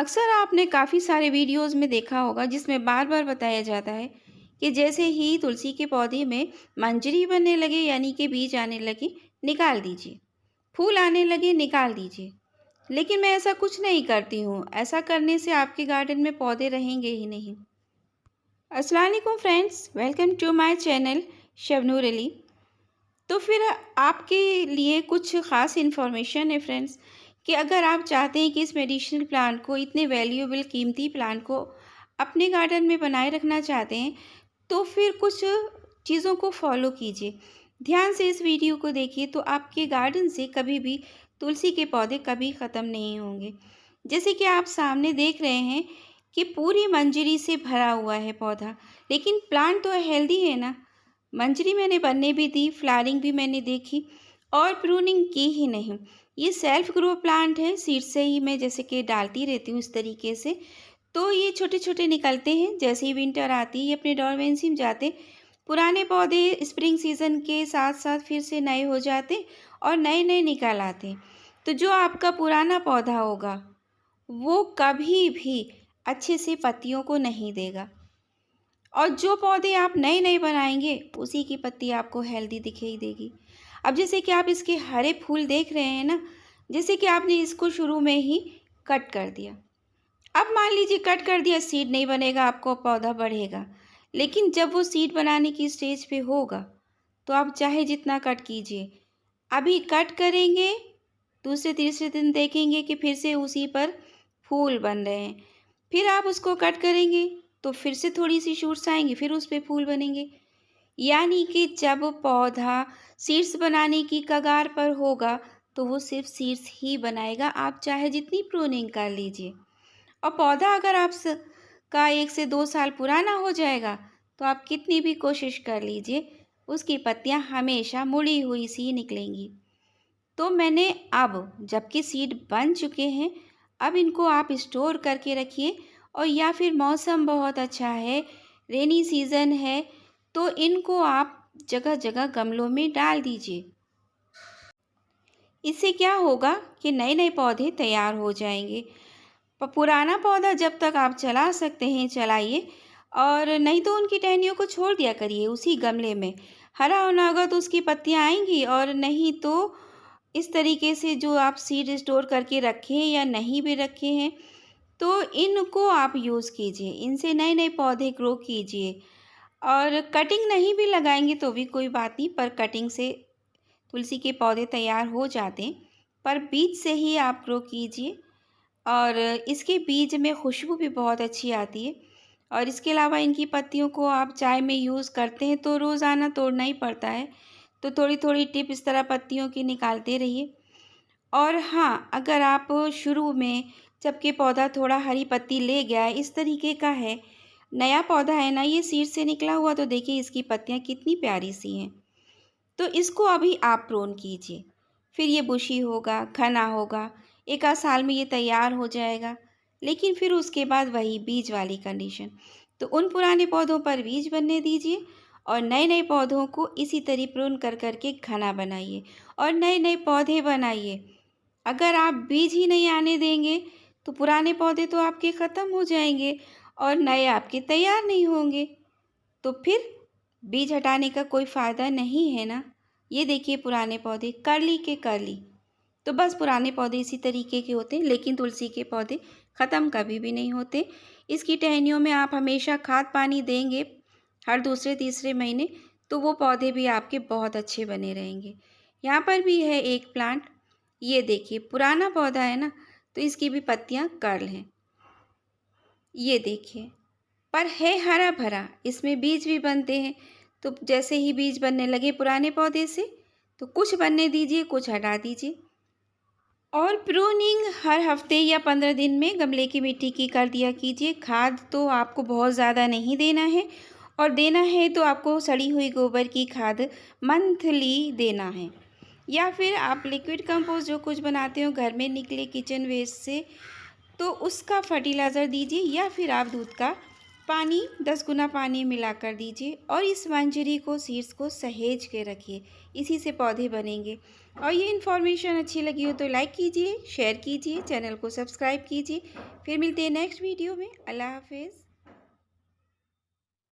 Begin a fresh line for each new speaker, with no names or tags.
अक्सर आपने काफ़ी सारे वीडियोज़ में देखा होगा जिसमें बार-बार बताया जाता है कि जैसे ही तुलसी के पौधे में मंजरी बनने लगे यानी कि बीज आने लगे, निकाल दीजिए। फूल आने लगे, निकाल दीजिए। लेकिन मैं ऐसा कुछ नहीं करती हूँ। ऐसा करने से आपके गार्डन में पौधे रहेंगे ही नहीं। अस्सलाम वालेकुम friends, welcome to my channel Shabnoor Ali. तो फिर आपके लिए कुछ ख़ास इन्फॉर्मेशन है फ्रेंड्स कि अगर आप चाहते हैं कि इस मेडिसिनल प्लांट को, इतने वैल्यूएबल कीमती प्लांट को अपने गार्डन में बनाए रखना चाहते हैं, तो फिर कुछ चीज़ों को फॉलो कीजिए। ध्यान से इस वीडियो को देखिए तो आपके गार्डन से कभी भी तुलसी के पौधे कभी ख़त्म नहीं होंगे। जैसे कि आप सामने देख रहे हैं कि पूरी मंजरी से भरा हुआ है पौधा, लेकिन प्लांट तो हेल्दी है ना। मंजरी मैंने बनने भी दी, फ्लावरिंग भी मैंने देखी और प्रूनिंग की ही नहीं। ये सेल्फ ग्रो प्लांट है, सीड से ही मैं जैसे कि डालती रहती हूँ इस तरीके से। तो ये छोटे-छोटे निकलते हैं, जैसे ही विंटर आती है ये अपने डोरमेंसी में जाते। पुराने पौधे स्प्रिंग सीज़न के साथ-साथ फिर से नए हो जाते और नए-नए निकल आते। तो जो आपका पुराना पौधा होगा, वो कभी भी अच्छे से पत्तियों को नहीं देगा। और जो पौधे आप नए-नए बनाएँगे, उसी की पत्ती आपको हेल्दी दिखाई देगी। अब जैसे कि आप इसके हरे फूल देख रहे हैं ना, जैसे कि आपने इसको शुरू में ही कट कर दिया। अब मान लीजिए कट कर दिया, सीड नहीं बनेगा, आपको पौधा बढ़ेगा। लेकिन जब वो सीड बनाने की स्टेज पे होगा, तो आप चाहे जितना कट कीजिए। अभी कट करेंगे, दूसरे-तीसरे दिन देखेंगे कि फिर से उसी पर फूल बन रहे हैं। फिर आप उसको कट करेंगे, तो फिर से थोड़ी-सी शूट्स आएँगी, फिर उस पे फूल बनेंगे। यानी कि जब पौधा सीड्स बनाने की कगार पर होगा, तो वो सिर्फ़ सीड्स ही बनाएगा, आप चाहे जितनी प्रूनिंग कर लीजिए। और पौधा अगर आप का 1 से 2 साल पुराना हो जाएगा, तो आप कितनी भी कोशिश कर लीजिए, उसकी पत्तियाँ हमेशा मुड़ी हुई सी निकलेंगी। तो मैंने अब जबकि सीड बन चुके हैं, अब इनको आप स्टोर करके रखिए। और या फिर मौसम बहुत अच्छा है, रेनी सीज़न है, तो इनको आप जगह-जगह गमलों में डाल दीजिए। इससे क्या होगा कि नए-नए पौधे तैयार हो जाएंगे। पुराना पौधा जब तक आप चला सकते हैं चलाइए, और नहीं तो उनकी टहनियों को छोड़ दिया करिए उसी गमले में। हरा होना होगा तो उसकी पत्तियां आएंगी, और नहीं तो इस तरीके से जो आप सीड स्टोर करके रखे हैं या नहीं भी रखे हैं, तो इनको आप यूज़ कीजिए, इनसे नए नए पौधे ग्रो कीजिए। और कटिंग नहीं भी लगाएंगे तो भी कोई बात नहीं, पर कटिंग से तुलसी के पौधे तैयार हो जाते हैं, पर बीज से ही आप ग्रो कीजिए। और इसके बीज में खुशबू भी बहुत अच्छी आती है। और इसके अलावा इनकी पत्तियों को आप चाय में यूज़ करते हैं तो रोज़ाना तोड़ना ही पड़ता है, तो थोड़ी-थोड़ी टिप इस तरह पत्तियों की निकालते रहिए। और हाँ, अगर आप शुरू में जबकि पौधा थोड़ा हरी पत्ती ले गया है, इस तरीके का है, नया पौधा है ना, ये सीड से निकला हुआ, तो देखिए इसकी पत्तियाँ कितनी प्यारी सी हैं। तो इसको अभी आप प्रून कीजिए, फिर ये बुशी होगा, घना होगा, 1 आध साल में ये तैयार हो जाएगा। लेकिन फिर उसके बाद वही बीज वाली कंडीशन, तो उन पुराने पौधों पर बीज बनने दीजिए और नए-नए पौधों को इसी तरह प्रून कर के घना बनाइए और नए-नए पौधे बनाइए। अगर आप बीज ही नहीं आने देंगे, तो पुराने पौधे तो आपके ख़त्म हो जाएंगे और नए आपके तैयार नहीं होंगे। तो फिर बीज हटाने का कोई फ़ायदा नहीं है ना। ये देखिए पुराने पौधे कर्ली के कर्ली, तो बस पुराने पौधे इसी तरीके के होते हैं, लेकिन तुलसी के पौधे ख़त्म कभी भी नहीं होते। इसकी टहनियों में आप हमेशा खाद पानी देंगे हर दूसरे तीसरे महीने, तो वो पौधे भी आपके बहुत अच्छे बने रहेंगे। यहाँ पर भी है एक प्लांट, ये देखिए पुराना पौधा है ना, तो इसकी भी पत्तियाँ कर्ल हैं, ये देखिए। पर है हरा भरा, इसमें बीज भी बनते हैं। तो जैसे ही बीज बनने लगे पुराने पौधे से, तो कुछ बनने दीजिए, कुछ हटा दीजिए। और प्रूनिंग हर हफ्ते या 15 दिन में गमले की मिट्टी की कर दिया कीजिए। खाद तो आपको बहुत ज़्यादा नहीं देना है, और देना है तो आपको सड़ी हुई गोबर की खाद मंथली देना है। या फिर आप लिक्विड कंपोस्ट जो कुछ बनाते हो घर में निकले किचन वेस्ट से, तो उसका फर्टिलाइज़र दीजिए, या फिर आप दूध का पानी 10 गुना पानी मिलाकर दीजिए और इस मंजरी को सीड्स को सहेज के रखिए। इसी से पौधे बनेंगे। और ये इन्फॉर्मेशन अच्छी लगी हो तो लाइक कीजिए, शेयर कीजिए, चैनल को सब्सक्राइब कीजिए। फिर मिलते हैं नेक्स्ट वीडियो में। अल्लाह हाफिज़।